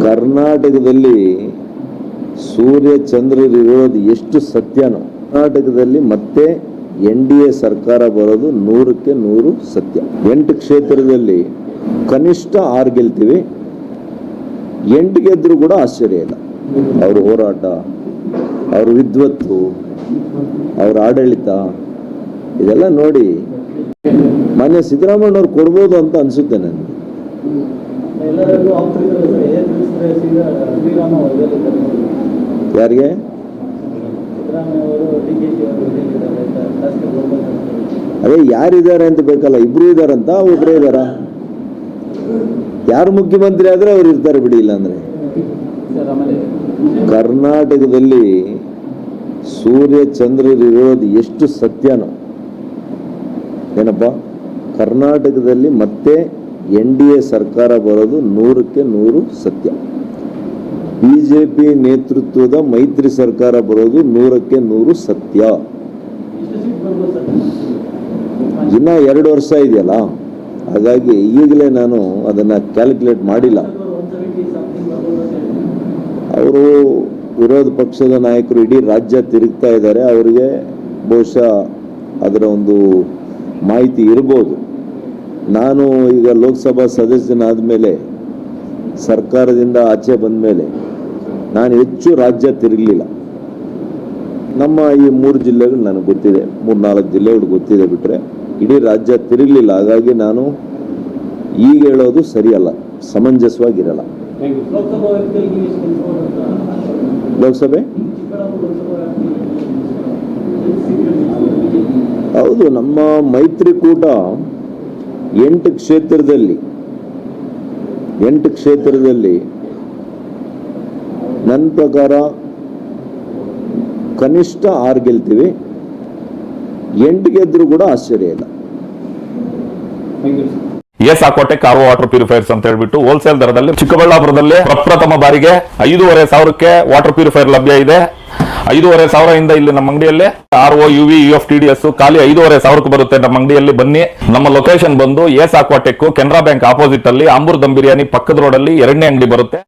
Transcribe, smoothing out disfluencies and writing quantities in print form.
ಕರ್ನಾಟಕದಲ್ಲಿ ಸೂರ್ಯ ಚಂದ್ರರಿರೋದು ಎಷ್ಟು ಸತ್ಯನೋ ಕರ್ನಾಟಕದಲ್ಲಿ ಮತ್ತೆ NDA ಸರ್ಕಾರ ಬರೋದು 100ಕ್ಕೆ 100 ಸತ್ಯ. 8 ಕ್ಷೇತ್ರದಲ್ಲಿ ಕನಿಷ್ಠ 6 ಗೆಲ್ತೀವಿ. 8 ಗೆದ್ರೂ ಕೂಡ ಆಶ್ಚರ್ಯ ಇಲ್ಲ. ಅವ್ರ ಹೋರಾಟ, ಅವ್ರ ವಿದ್ವತ್ತು, ಅವ್ರ ಆಡಳಿತ ಇದೆಲ್ಲ ನೋಡಿ ಮಾನ್ಯ ಸಿದ್ದರಾಮಯ್ಯನವ್ರು ಕೊಡ್ಬೋದು ಅಂತ ಅನ್ಸುತ್ತೆ ನನಗೆ. ಯಾರಿಗೆ? ಅದೇ ಯಾರಿದ್ದಾರೆ ಅಂತ ಬೇಕಲ್ಲ, ಇಬ್ರು ಇದಾರಂತ ಒಬ್ಬರೇ ಇದಾರ? ಯಾರು ಮುಖ್ಯಮಂತ್ರಿ ಆದ್ರೆ ಅವ್ರು ಇರ್ತಾರೆ ಬಿಡಿ. ಇಲ್ಲ ಅಂದ್ರೆ ಕರ್ನಾಟಕದಲ್ಲಿ ಸೂರ್ಯ ಚಂದ್ರರಿರೋದು ಎಷ್ಟು ಸತ್ಯನೋ ಏನಪ್ಪ, ಕರ್ನಾಟಕದಲ್ಲಿ ಮತ್ತೆ NDA ಸರ್ಕಾರ ಬರೋದು 100ಕ್ಕೆ 100 ಸತ್ಯ. BJP ನೇತೃತ್ವದ ಮೈತ್ರಿ ಸರ್ಕಾರ ಬರೋದು 100ಕ್ಕೆ 100 ಸತ್ಯ. ಇನ್ನ 2 ವರ್ಷ ಇದೆಯಲ್ಲ, ಹಾಗಾಗಿ ಈಗಲೇ ನಾನು ಅದನ್ನ ಕ್ಯಾಲ್ಕುಲೇಟ್ ಮಾಡಿಲ್ಲ. ಅವರು ವಿರೋಧ ಪಕ್ಷದ ನಾಯಕರು ಇಡೀ ರಾಜ್ಯ ತಿರುಗ್ತಾ ಇದ್ದಾರೆ, ಅವರಿಗೆ ಬಹುಶಃ ಅದರ ಒಂದು ಮಾಹಿತಿ ಇರ್ಬೋದು. ನಾನು ಈಗ ಲೋಕಸಭಾ ಸದಸ್ಯನಾದ ಮೇಲೆ, ಸರ್ಕಾರದಿಂದ ಆಚೆ ಬಂದ ಮೇಲೆ ನಾನು ಹೆಚ್ಚು ರಾಜ್ಯ ತಿರುಗಲಿಲ್ಲ. ನಮ್ಮ ಈ 3 ಜಿಲ್ಲೆಗಳು ನನಗೆ ಗೊತ್ತಿದೆ, 3-4 ಜಿಲ್ಲೆಗಳು ಗೊತ್ತಿದೆ, ಬಿಟ್ಟರೆ ಇಡೀ ರಾಜ್ಯ ತಿರುಗಲಿಲ್ಲ. ಹಾಗಾಗಿ ನಾನು ಈಗ ಹೇಳೋದು ಸರಿಯಲ್ಲ, ಸಮಂಜಸವಾಗಿರಲ್ಲ. ಲೋಕಸಭೆ ಹೌದು, ನಮ್ಮ ಮೈತ್ರಿಕೂಟ 8 ಕ್ಷೇತ್ರದಲ್ಲಿ ನನ್ನ ಪ್ರಕಾರ ಕನಿಷ್ಠ 6 ಗೆಲ್ತೀವಿ. 8 ಗೆದ್ರೂ ಕೂಡ ಆಶ್ಚರ್ಯ ಇಲ್ಲ. ಸಾಕೋಟೆ ಕಾರ್ವೋ ವಾಟರ್ ಪ್ಯೂರಿಫೈರ್ಸ್ ಅಂತ ಹೇಳ್ಬಿಟ್ಟು ಹೋಲ್ಸೇಲ್ ದರದಲ್ಲಿ ಚಿಕ್ಕಬಳ್ಳಾಪುರದಲ್ಲಿ ಪ್ರಪ್ರಥಮ ಬಾರಿಗೆ 5,500ಕ್ಕೆ ವಾಟರ್ ಪ್ಯೂರಿಫೈರ್ ಲಭ್ಯ ಇದೆ. 5,500 ಇಲ್ಲಿ ನಮ್ಮ ಅಂಗಡಿಯಲ್ಲಿ RO UV UF TDS ಖಾಲಿ 5,500 ಬರುತ್ತೆ ನಮ್ಮ ಅಂಗಡಿಯಲ್ಲಿ. ಬನ್ನಿ. ನಮ್ಮ ಲೊಕೇಶನ್ ಬಂದು ಸಾಕೋಟೆಕ್ ಕೆನರಾ ಬ್ಯಾಂಕ್ ಆಪೋಸಿಟ್ ಅಲ್ಲಿ ಆಂಬೂರ್ ದಮ್ ಬಿರಿಯಾನಿ ಪಕ್ಕದ ರೋಡ್ ಅಲ್ಲಿ 2ನೇ ಅಂಗಡಿ ಬರುತ್ತೆ.